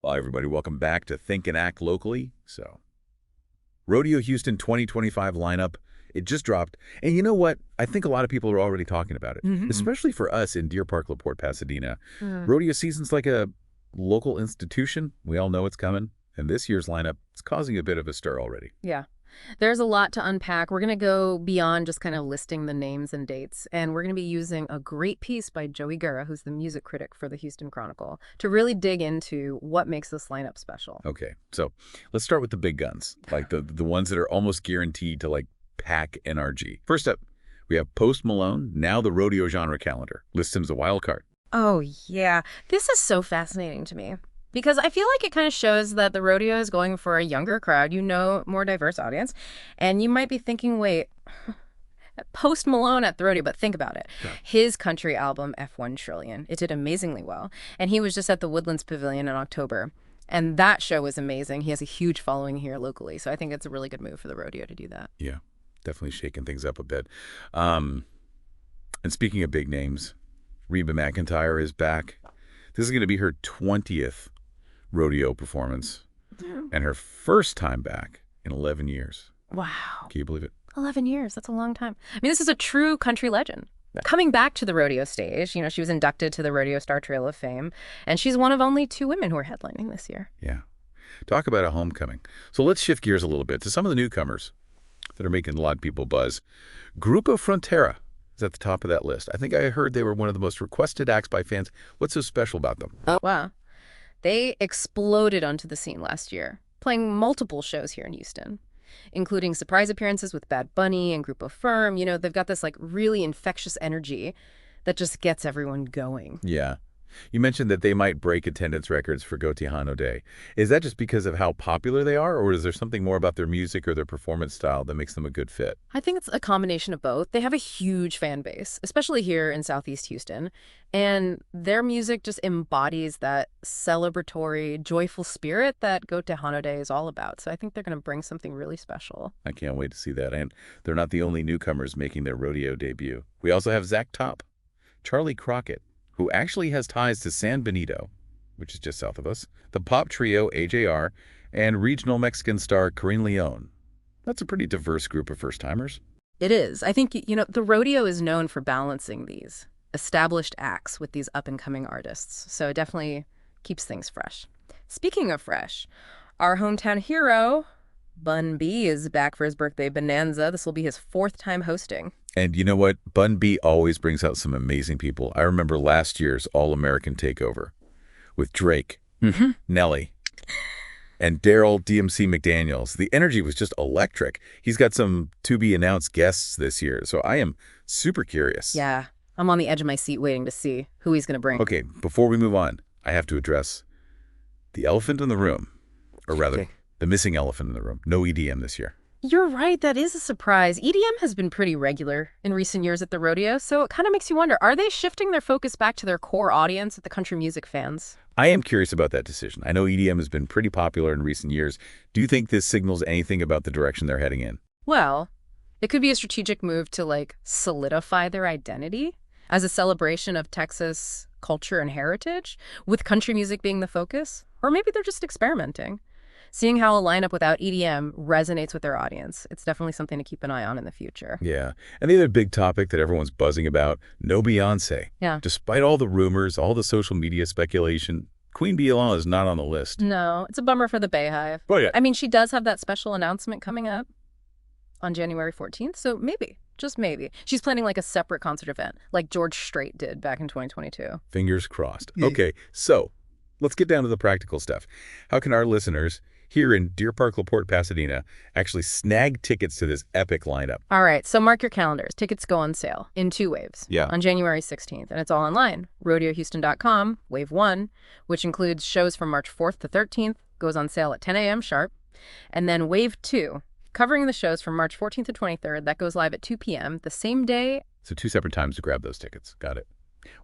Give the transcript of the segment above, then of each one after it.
Well, everybody, welcome back to Think and Act Locally. Rodeo Houston 2025 lineup, it just dropped. And you know what? I think a lot of people are already talking about it, especially for us in Deer Park, LaPorte, Pasadena. Rodeo season's like a local institution. We all know it's coming. And this year's lineup is causing a bit of a stir already. Yeah. There's a lot to unpack. We're going to go beyond just kind of listing the names and dates. And we're going to be using a great piece by Joey Guerra, who's the music critic for the Houston Chronicle, to really dig into what makes this lineup special. Okay, so let's start with the big guns, like the ones that are almost guaranteed to pack NRG. First up, we have Post Malone, now the rodeo genre calendar. Lists him as a wild card. Oh, yeah. This is so fascinating to me. Because I feel like it kind of shows that the rodeo is going for a younger crowd, more diverse audience. And you might be thinking, wait, Post Malone at the rodeo, but think about it. Yeah. His country album, F1 Trillion, it did amazingly well. And he was just at the Woodlands Pavilion in October. And that show was amazing. He has a huge following here locally. So I think it's a really good move for the rodeo to do that. Yeah, definitely shaking things up a bit. And speaking of big names, Reba McEntire is back. This is going to be her 20th rodeo performance and her first time back in 11 years. Wow. Can you believe it? 11 years. That's a long time. I mean, this is a true country legend. Yeah. Coming back to the rodeo stage, she was inducted to the Rodeo Star Trail of Fame, and she's one of only 2 women who are headlining this year. Yeah. Talk about a homecoming. So let's shift gears a little bit to some of the newcomers that are making a lot of people buzz. Grupo Frontera is at the top of that list. I think I heard they were one of the most requested acts by fans. What's so special about them? Oh, wow. They exploded onto the scene last year, playing multiple shows here in Houston, including surprise appearances with Bad Bunny and Grupo Firm. They've got this really infectious energy that just gets everyone going. Yeah. You mentioned that they might break attendance records for Tejano Day. Is that just because of how popular they are, or is there something more about their music or their performance style that makes them a good fit? I think it's a combination of both. They have a huge fan base, especially here in Southeast Houston, and their music just embodies that celebratory, joyful spirit that Tejano Day is all about. So I think they're going to bring something really special. I can't wait to see that. And they're not the only newcomers making their rodeo debut. We also have Zach Top, Charlie Crockett, who actually has ties to San Benito, which is just south of us, the pop trio AJR, and regional Mexican star Corinne Leon. That's a pretty diverse group of first-timers. It is. I think, the rodeo is known for balancing these established acts with these up-and-coming artists, so it definitely keeps things fresh. Speaking of fresh, our hometown hero, Bun B, is back for his birthday bonanza. This will be his 4th time hosting. And you know what? Bun B always brings out some amazing people. I remember last year's All-American Takeover with Drake, Nelly, and Daryl DMC McDaniels. The energy was just electric. He's got some to-be-announced guests this year, so I am super curious. Yeah, I'm on the edge of my seat waiting to see who he's going to bring. Okay, before we move on, I have to address the elephant in the room, or rather, the missing elephant in the room. No EDM this year. You're right. That is a surprise. EDM has been pretty regular in recent years at the rodeo, so it kind of makes you wonder, are they shifting their focus back to their core audience at the country music fans? I am curious about that decision. I know EDM has been pretty popular in recent years. Do you think this signals anything about the direction they're heading in? Well, it could be a strategic move to, solidify their identity as a celebration of Texas culture and heritage, with country music being the focus. Or maybe they're just experimenting. Seeing how a lineup without EDM resonates with their audience, it's definitely something to keep an eye on in the future. Yeah. And the other big topic that everyone's buzzing about, no Beyoncé. Yeah. Despite all the rumors, all the social media speculation, Queen Bee is not on the list. No, it's a bummer for the Bayhive. Oh, yeah. I mean, she does have that special announcement coming up on January 14th, so maybe, just maybe. She's planning a separate concert event, like George Strait did back in 2022. Fingers crossed. Okay, so let's get down to the practical stuff. How can our listeners here in Deer Park, LaPorte, Pasadena, actually snag tickets to this epic lineup? All right, so mark your calendars. Tickets go on sale in 2 waves. Yeah. On January 16th, and it's all online. RodeoHouston.com, Wave 1, which includes shows from March 4th to 13th, goes on sale at 10 a.m. sharp. And then Wave 2, covering the shows from March 14th to 23rd, that goes live at 2 p.m. the same day. So 2 separate times to grab those tickets. Got it.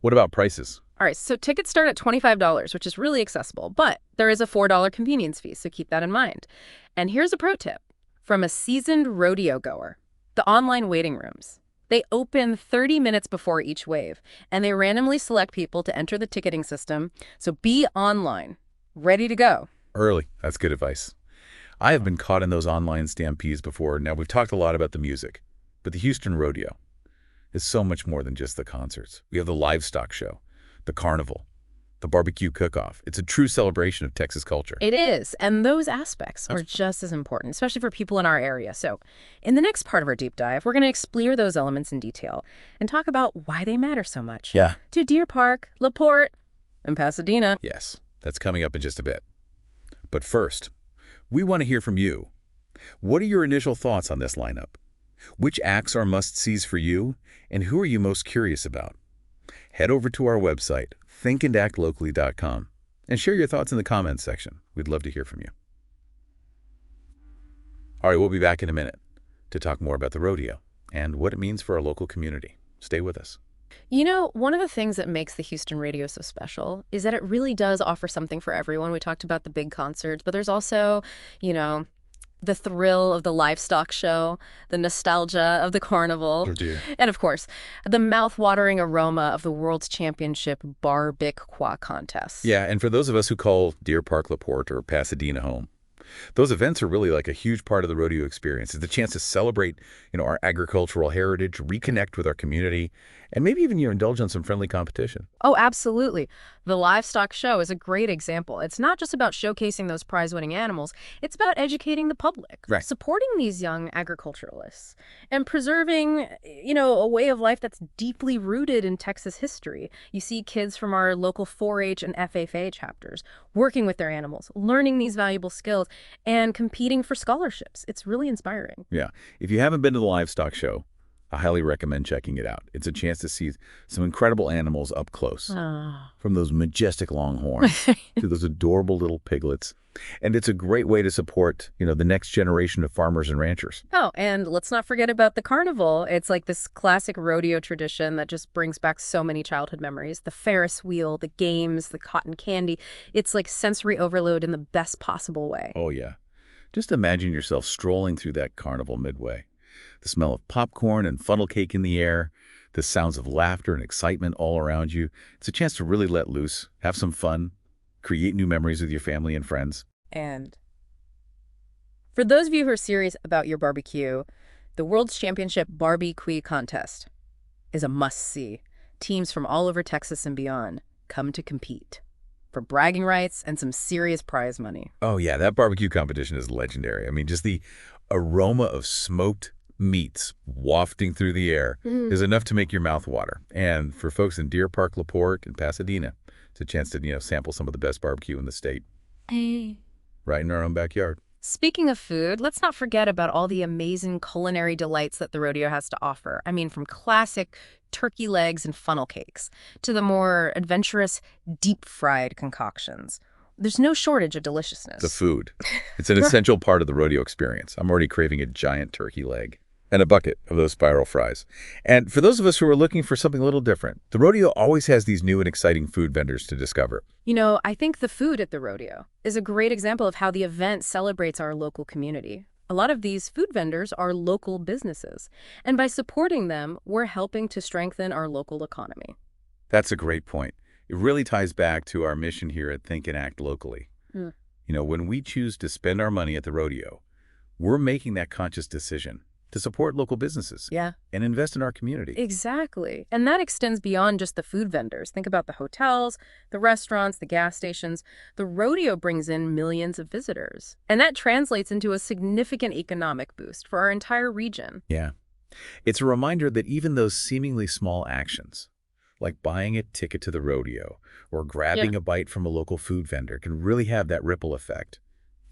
What about prices? All right, so tickets start at $25, which is really accessible, but there is a $4 convenience fee, so keep that in mind. And here's a pro tip from a seasoned rodeo goer: the online waiting rooms. They open 30 minutes before each wave, and they randomly select people to enter the ticketing system, so be online. ready to go. Early. That's good advice. I have been caught in those online stampedes before. Now, we've talked a lot about the music, but the Houston Rodeo is so much more than just the concerts. We have the livestock show, the carnival, the barbecue cook-off. It's a true celebration of Texas culture. It is, and those aspects are just as important, especially for people in our area. So in the next part of our deep dive, we're going to explore those elements in detail and talk about why they matter so much. Yeah. To Deer Park, LaPorte, and Pasadena. Yes, that's coming up in just a bit. But first, we want to hear from you. What are your initial thoughts on this lineup? Which acts are must-sees for you, and who are you most curious about? Head over to our website, thinkandactlocally.com, and share your thoughts in the comments section. We'd love to hear from you. All right, we'll be back in a minute to talk more about the rodeo and what it means for our local community. Stay with us. You know, one of the things that makes the Houston Rodeo so special is that it really does offer something for everyone. We talked about the big concerts, but there's also, the thrill of the livestock show, the nostalgia of the carnival, and of course, the mouth-watering aroma of the World's Championship Barbacoa contest. Yeah, and for those of us who call Deer Park, LaPorte, or Pasadena home, those events are really like a huge part of the rodeo experience. It's a chance to celebrate, our agricultural heritage, reconnect with our community, and maybe even indulge in some friendly competition. Oh, absolutely. The livestock show is a great example. It's not just about showcasing those prize-winning animals. It's about educating the public, supporting these young agriculturalists, and preserving, a way of life that's deeply rooted in Texas history. You see kids from our local 4-H and FFA chapters working with their animals, learning these valuable skills, and competing for scholarships. It's really inspiring. Yeah. If you haven't been to the livestock show, I highly recommend checking it out. It's a chance to see some incredible animals up close, from those majestic longhorns to those adorable little piglets. And it's a great way to support, the next generation of farmers and ranchers. Oh, and let's not forget about the carnival. It's like this classic rodeo tradition that just brings back so many childhood memories. The Ferris wheel, the games, the cotton candy. It's like sensory overload in the best possible way. Oh, yeah. Just imagine yourself strolling through that carnival midway. The smell of popcorn and funnel cake in the air, the sounds of laughter and excitement all around you. It's a chance to really let loose, have some fun, create new memories with your family and friends. And for those of you who are serious about your barbecue, the World's Championship Barbecue contest is a must-see. Teams from all over Texas and beyond come to compete for bragging rights and some serious prize money. Oh, yeah, that barbecue competition is legendary. I mean, just the aroma of smoked meats wafting through the air is enough to make your mouth water. And for folks in Deer Park, LaPorte, and Pasadena, it's a chance to, sample some of the best barbecue in the state. Right in our own backyard. Speaking of food, let's not forget about all the amazing culinary delights that the rodeo has to offer. I mean, from classic turkey legs and funnel cakes to the more adventurous deep-fried concoctions. There's no shortage of deliciousness. The food. It's an essential part of the rodeo experience. I'm already craving a giant turkey leg and a bucket of those spiral fries. And for those of us who are looking for something a little different, the rodeo always has these new and exciting food vendors to discover. I think the food at the rodeo is a great example of how the event celebrates our local community. A lot of these food vendors are local businesses, and by supporting them, we're helping to strengthen our local economy. That's a great point. It really ties back to our mission here at Think and Act Locally. When we choose to spend our money at the rodeo, we're making that conscious decision to support local businesses and invest in our community. Exactly. And that extends beyond just the food vendors. Think about the hotels, the restaurants, the gas stations. The rodeo brings in millions of visitors. And that translates into a significant economic boost for our entire region. Yeah. It's a reminder that even those seemingly small actions, like buying a ticket to the rodeo or grabbing a bite from a local food vendor, can really have that ripple effect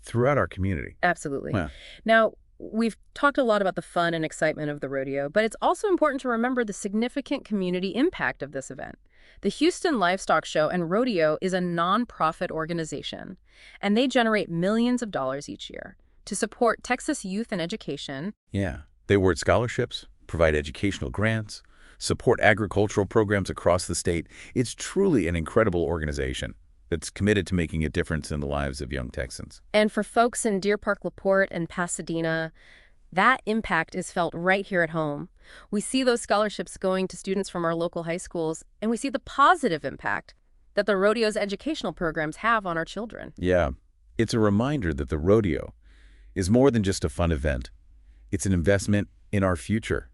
throughout our community. Absolutely. Yeah. Now, we've talked a lot about the fun and excitement of the rodeo, but it's also important to remember the significant community impact of this event. The Houston Livestock Show and Rodeo is a nonprofit organization, and they generate millions of dollars each year to support Texas youth and education. Yeah. They award scholarships, provide educational grants, support agricultural programs across the state. It's truly an incredible organization that's committed to making a difference in the lives of young Texans. And for folks in Deer Park, LaPorte, and Pasadena, that impact is felt right here at home. We see those scholarships going to students from our local high schools, and we see the positive impact that the rodeo's educational programs have on our children. Yeah, it's a reminder that the rodeo is more than just a fun event. It's an investment in our future.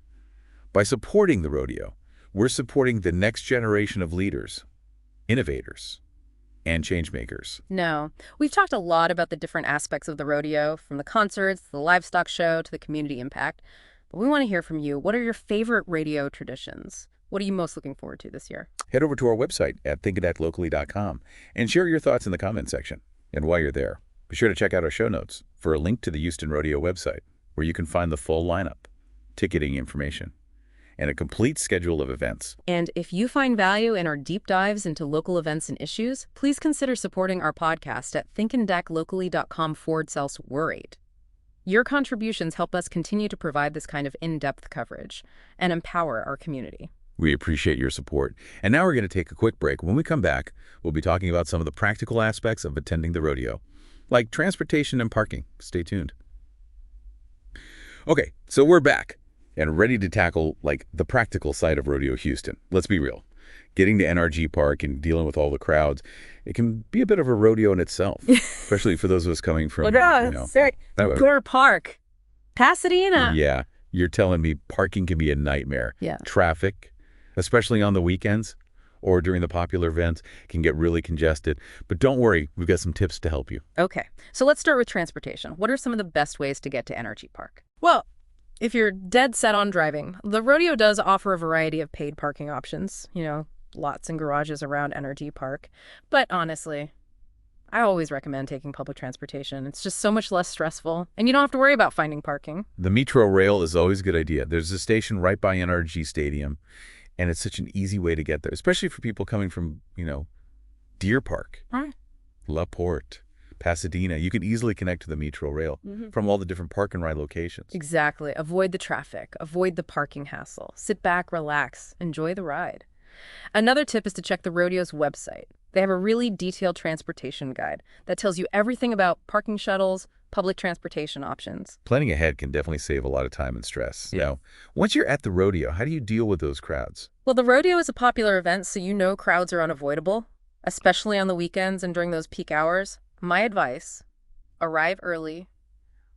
By supporting the rodeo, we're supporting the next generation of leaders, innovators, and changemakers. No, we've talked a lot about the different aspects of the rodeo, from the concerts, the livestock show, to the community impact. But we want to hear from you. What are your favorite rodeo traditions? What are you most looking forward to this year? Head over to our website at thinkandactlocally.com and share your thoughts in the comment section. And while you're there, be sure to check out our show notes for a link to the Houston Rodeo website, where you can find the full lineup, ticketing information, and a complete schedule of events. And if you find value in our deep dives into local events and issues, please consider supporting our podcast at thinkandactlocally.com/worried. Your contributions help us continue to provide this kind of in-depth coverage and empower our community. We appreciate your support. And now we're going to take a quick break. When we come back, we'll be talking about some of the practical aspects of attending the rodeo, like transportation and parking. Stay tuned. Okay, so we're back and ready to tackle, the practical side of Rodeo Houston. Let's be real. Getting to NRG Park and dealing with all the crowds, it can be a bit of a rodeo in itself, especially for those of us coming from, Gore Park, Pasadena. Yeah, you're telling me parking can be a nightmare. Yeah. Traffic, especially on the weekends or during the popular events, can get really congested. But don't worry, we've got some tips to help you. Okay, so let's start with transportation. What are some of the best ways to get to NRG Park? Well, if you're dead set on driving, the rodeo does offer a variety of paid parking options, lots and garages around NRG Park. But honestly, I always recommend taking public transportation. It's just so much less stressful, and you don't have to worry about finding parking. The Metro Rail is always a good idea. There's a station right by NRG Stadium, and it's such an easy way to get there, especially for people coming from, Deer Park, La Porte, Pasadena. You can easily connect to the Metro Rail from all the different park and ride locations. Exactly. Avoid the traffic. Avoid the parking hassle. Sit back, relax, enjoy the ride. Another tip is to check the rodeo's website. They have a really detailed transportation guide that tells you everything about parking shuttles, public transportation options. Planning ahead can definitely save a lot of time and stress. Yeah. Now, once you're at the rodeo, how do you deal with those crowds? Well, the rodeo is a popular event, so crowds are unavoidable, especially on the weekends and during those peak hours. My advice, arrive early,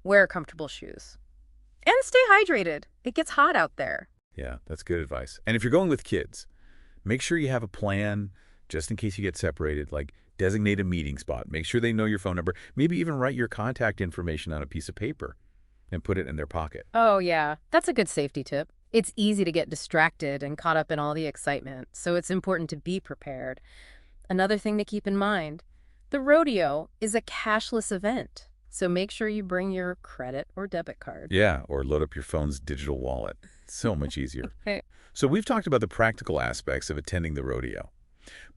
wear comfortable shoes, and stay hydrated. It gets hot out there. Yeah, that's good advice. And if you're going with kids, make sure you have a plan just in case you get separated, like designate a meeting spot. Make sure they know your phone number. Maybe even write your contact information on a piece of paper and put it in their pocket. Oh, yeah. That's a good safety tip. It's easy to get distracted and caught up in all the excitement, so it's important to be prepared. Another thing to keep in mind, the rodeo is a cashless event, so make sure you bring your credit or debit card. Yeah, or load up your phone's digital wallet. So much easier. Okay. So we've talked about the practical aspects of attending the rodeo.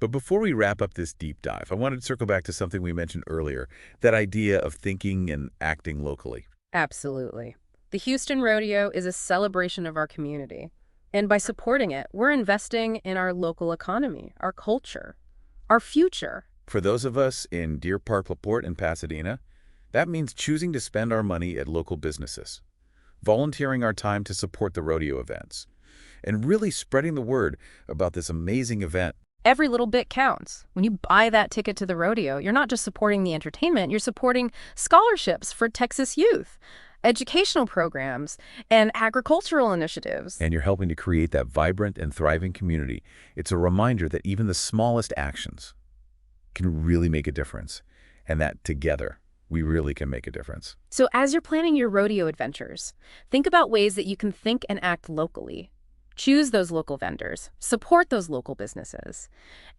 But before we wrap up this deep dive, I wanted to circle back to something we mentioned earlier, that idea of thinking and acting locally. Absolutely. The Houston Rodeo is a celebration of our community. And by supporting it, we're investing in our local economy, our culture, our future. For those of us in Deer Park, La Porte, and Pasadena, that means choosing to spend our money at local businesses, volunteering our time to support the rodeo events, and really spreading the word about this amazing event. Every little bit counts. When you buy that ticket to the rodeo, you're not just supporting the entertainment, you're supporting scholarships for Texas youth, educational programs, and agricultural initiatives. And you're helping to create that vibrant and thriving community. It's a reminder that even the smallest actions can really make a difference, and that together, we really can make a difference. So as you're planning your rodeo adventures, think about ways that you can think and act locally. Choose those local vendors, support those local businesses,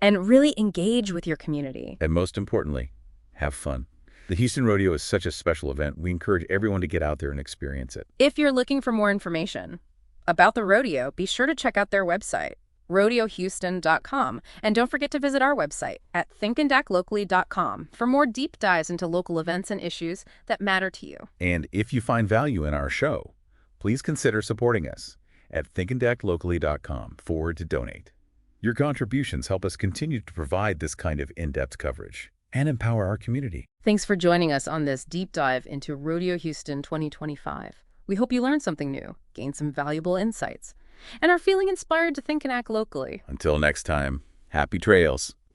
and really engage with your community. And most importantly, have fun. The Houston Rodeo is such a special event. We encourage everyone to get out there and experience it. If you're looking for more information about the rodeo, be sure to check out their website, rodeohouston.com. And don't forget to visit our website at thinkandactlocally.com for more deep dives into local events and issues that matter to you. And if you find value in our show, please consider supporting us at thinkandactlocally.com/donate. Your contributions help us continue to provide this kind of in-depth coverage and empower our community. Thanks for joining us on this deep dive into Rodeo Houston 2025. We hope you learned something new, gained some valuable insights, and are feeling inspired to think and act locally. Until next time, happy trails.